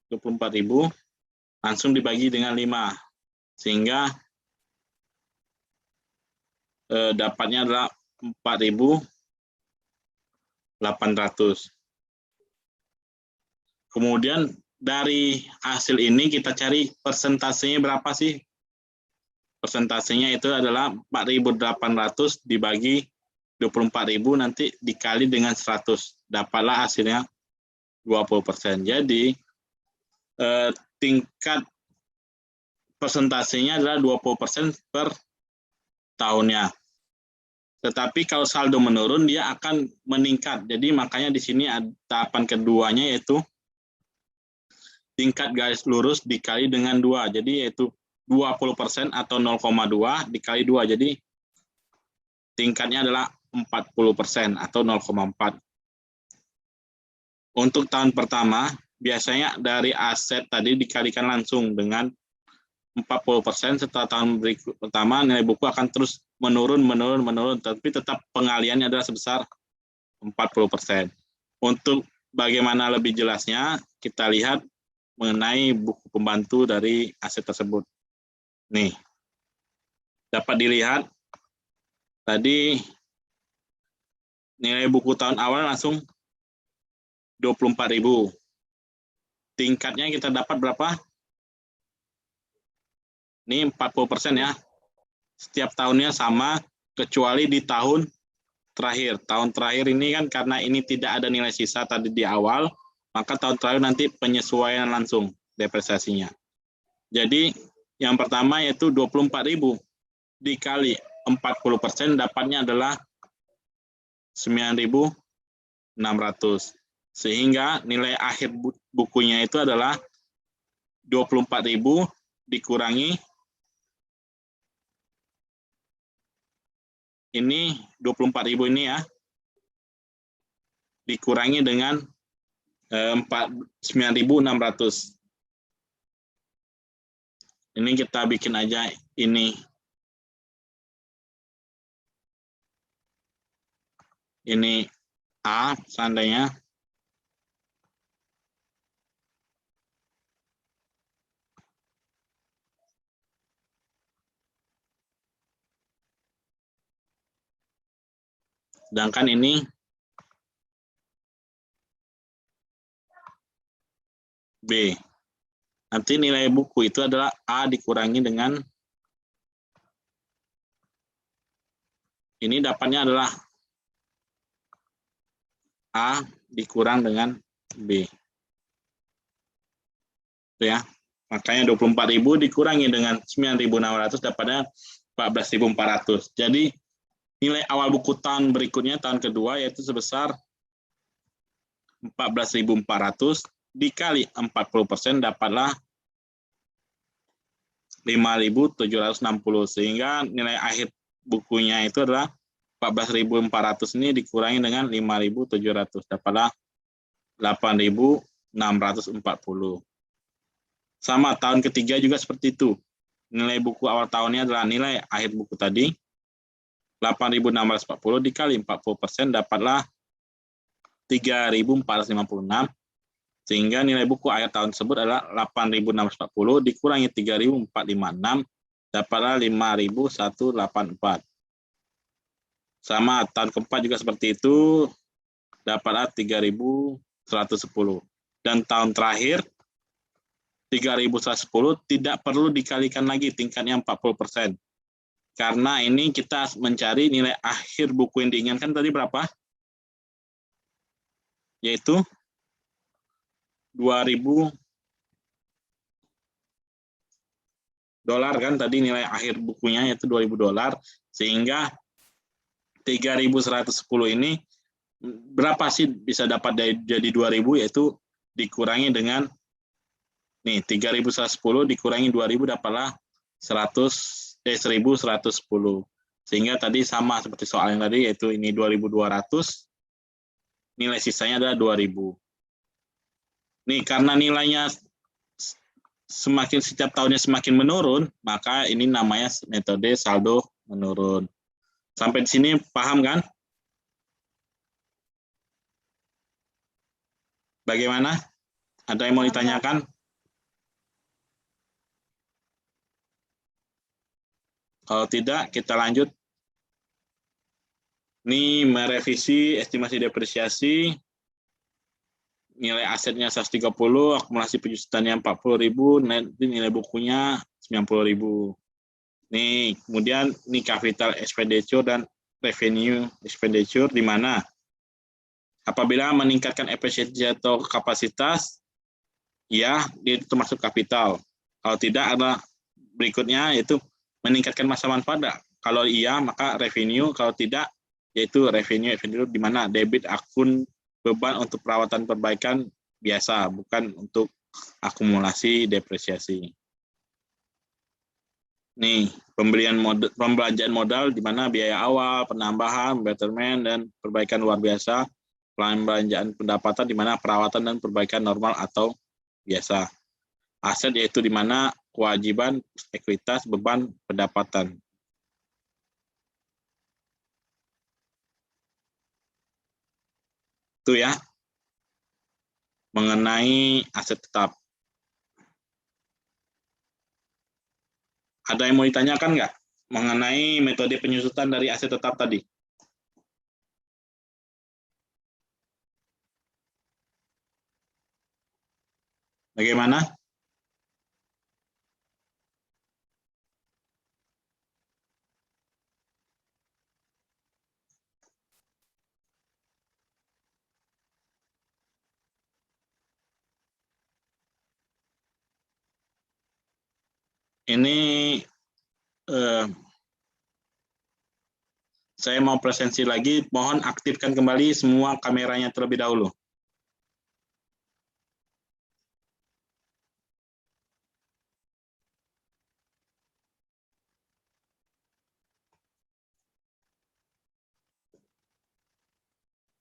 24.000 langsung dibagi dengan 5 sehingga dapatnya adalah 4.800. Kemudian dari hasil ini kita cari persentasenya berapa sih? Persentasenya itu adalah 4.800 dibagi 24.000 nanti dikali dengan 100. Dapatlah hasilnya 20%. Jadi tingkat persentasenya adalah 20% per tahunnya. Tetapi kalau saldo menurun dia akan meningkat. Jadi makanya di sini tahapan keduanya yaitu tingkat garis lurus dikali dengan 2. Jadi yaitu 20% atau 0,2 dikali 2. Jadi tingkatnya adalah 40% atau 0,4. Untuk tahun pertama biasanya dari aset tadi dikalikan langsung dengan 40%, setelah tahun pertama nilai buku akan terus menurun, tapi tetap pengaliannya adalah sebesar 40%. Untuk bagaimana lebih jelasnya, kita lihat mengenai buku pembantu dari aset tersebut. Nih, dapat dilihat tadi nilai buku tahun awal langsung 24.000. Tingkatnya kita dapat berapa? Ini 40% ya. Setiap tahunnya sama, kecuali di tahun terakhir. Tahun terakhir ini kan karena ini tidak ada nilai sisa tadi di awal, maka tahun terakhir nanti penyesuaian langsung depresiasinya. Jadi yang pertama yaitu 24.000 dikali 40% dapatnya adalah 9.600. Sehingga nilai akhir bukunya itu adalah 24.000 dikurangi ini 24.000 ini ya, dikurangi dengan 9.600. Ini kita bikin aja ini. Ini A seandainya. Sedangkan ini B. Nanti nilai buku itu adalah A dikurangi dengan ini dapatnya adalah A dikurang dengan B. Itu ya. Makanya 24.000 dikurangi dengan 9.600 dapatnya 14.400. Jadi nilai awal buku tahun berikutnya, tahun kedua, yaitu sebesar 14.400 dikali 40% dapatlah 5.760. Sehingga nilai akhir bukunya itu adalah 14.400 ini dikurangi dengan 5.700. Dapatlah 8.640. Sama, tahun ketiga juga seperti itu. Nilai buku awal tahunnya adalah nilai akhir buku tadi. 8.640 dikali 40% dapatlah 3.456, sehingga nilai buku akhir tahun tersebut adalah 8.640 dikurangi 3.456 dapatlah 5.184. Sama, tahun keempat juga seperti itu, dapatlah 3.110. Dan tahun terakhir 3.110 tidak perlu dikalikan lagi tingkatnya 40%. Karena ini kita mencari nilai akhir buku yang diinginkan tadi berapa? Yaitu 2.000 dolar kan tadi nilai akhir bukunya yaitu 2.000 dolar. Sehingga 3.110 ini berapa sih bisa dapat jadi 2.000, yaitu dikurangi dengan nih 3.110 dikurangi 2.000 dapatlah 1.110. Sehingga tadi sama seperti soal yang tadi, yaitu ini 2.200, nilai sisanya adalah 2.000. Nih, karena nilainya setiap tahunnya semakin menurun, maka ini namanya metode saldo menurun. Sampai di sini paham kan? Bagaimana? Ada yang mau ditanyakan? Kalau tidak, kita lanjut. Ini merevisi estimasi depresiasi, nilai asetnya 130, akumulasi penjusutannya 40.000, nilai bukunya 90.000. Nih, kemudian ini capital expenditure dan revenue expenditure di mana? Apabila meningkatkan efisiensi atau kapasitas, ya, itu termasuk kapital. Kalau tidak, ada berikutnya yaitu meningkatkan masa manfaat. Kalau iya, maka revenue. Kalau tidak, yaitu revenue expenditure di mana debit akun beban untuk perawatan perbaikan biasa, bukan untuk akumulasi depresiasi. Nih, pembelanjaan modal di mana biaya awal, penambahan, betterment, dan perbaikan luar biasa. Pembelanjaan pendapatan di mana perawatan dan perbaikan normal atau biasa. Aset yaitu di mana kewajiban, ekuitas, beban, pendapatan. Itu ya, mengenai aset tetap. Ada yang mau ditanyakan nggak mengenai metode penyusutan dari aset tetap tadi? Bagaimana? Ini saya mau presentasi lagi, mohon aktifkan kembali semua kameranya terlebih dahulu.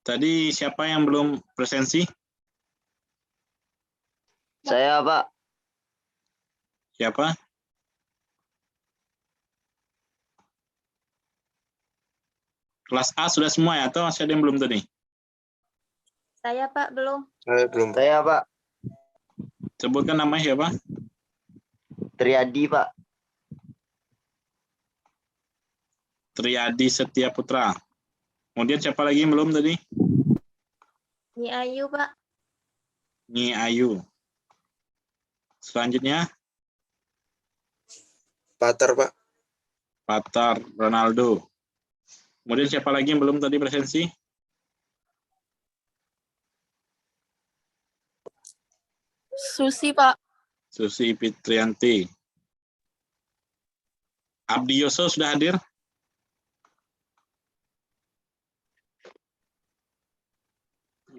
Tadi siapa yang belum presensi? Saya, Pak. Siapa? Kelas A sudah semua ya, atau masih ada yang belum tadi? Saya, Pak, belum. Belum. Saya, Pak. Sebutkan namanya siapa? Triadi, Pak. Triadi Setia Putra. Kemudian siapa lagi yang belum tadi? Nyi Ayu, Pak. Nyi Ayu. Selanjutnya? Patar, Pak. Patar Ronaldo. Kemudian siapa lagi yang belum tadi presensi? Susi, Pak. Susi Fitrianti. Abdi Yoso sudah hadir?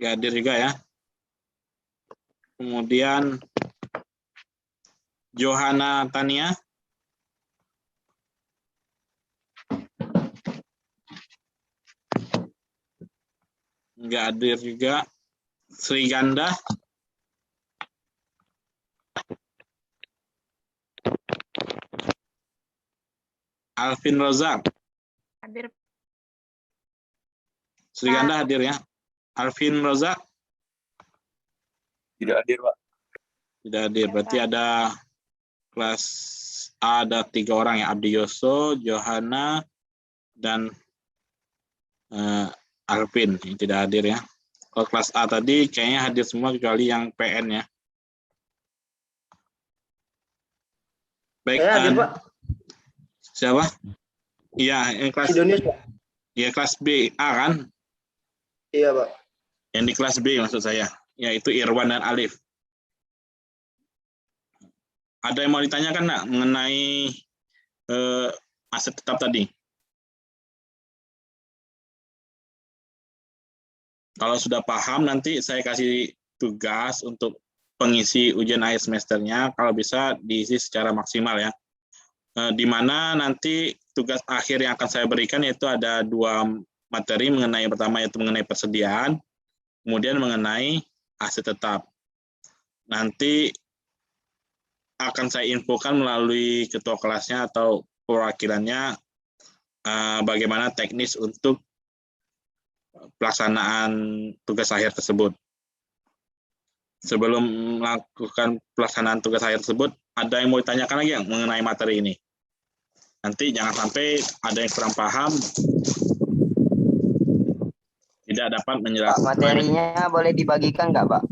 Nggak hadir juga ya. Kemudian Johanna Tania. Nggak hadir juga. Sri Ganda. Alvin Rozak. Hadir. Sri Ganda hadir ya. Alvin Rozak. Tidak hadir, Pak. Tidak hadir. Berarti ada kelas A ada 3 orang ya. Abdi Yoso, Johanna, dan Alvin yang tidak hadir ya. Kalau kelas A tadi kayaknya hadir semua kecuali yang PN ya. Baik. Saya hadir, Pak. Siapa? Iya, yang kelas Indonesia. ya kelas B A kan? Iya, Pak. Yang di kelas B maksud saya, yaitu Irwan dan Alif. Ada yang mau ditanyakan nggak mengenai aset tetap tadi? Kalau sudah paham, nanti saya kasih tugas untuk pengisi ujian akhir semesternya, kalau bisa diisi secara maksimal ya. Di mana nanti tugas akhir yang akan saya berikan yaitu ada 2 materi mengenai yang pertama yaitu mengenai persediaan, kemudian mengenai aset tetap. Nanti akan saya infokan melalui ketua kelasnya atau perwakilannya bagaimana teknis untuk pelaksanaan tugas akhir tersebut. Sebelum melakukan pelaksanaan tugas akhir tersebut, ada yang mau ditanyakan lagi yang mengenai materi ini? Nanti jangan sampai ada yang kurang paham, tidak dapat Pak, menjelaskan. materinya boleh dibagikan nggak, Pak?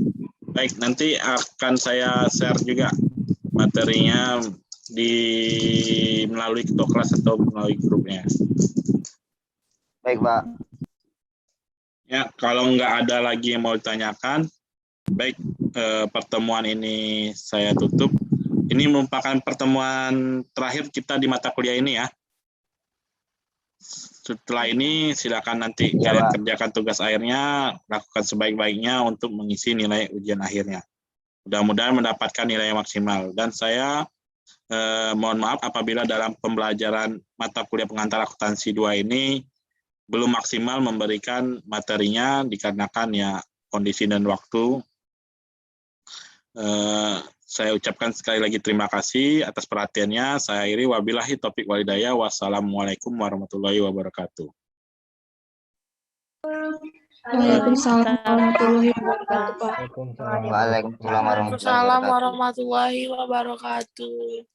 Baik, nanti akan saya share juga materinya melalui ketua kelas atau melalui grupnya. Baik, Pak. Ya, kalau nggak ada lagi yang mau ditanyakan, baik, pertemuan ini saya tutup. Ini merupakan pertemuan terakhir kita di mata kuliah ini ya. Setelah ini silakan nanti Iya, kalian Pak. kerjakan tugas akhirnya, lakukan sebaik-baiknya untuk mengisi nilai ujian akhirnya. Mudah-mudahan mendapatkan nilai yang maksimal. Dan saya mohon maaf apabila dalam pembelajaran mata kuliah pengantar akuntansi 2 ini belum maksimal memberikan materinya dikarenakan ya kondisi dan waktu. Saya ucapkan sekali lagi terima kasih atas perhatiannya. Saya akhiri, wabillahi taufiq walhidayah. Wassalamualaikum warahmatullahi wabarakatuh. Waalaikumsalam warahmatullahi wabarakatuh, Pak. Waalaikumsalam warahmatullahi Waalaikumsalam wabarakatuh. warahmatullahi wabarakatuh.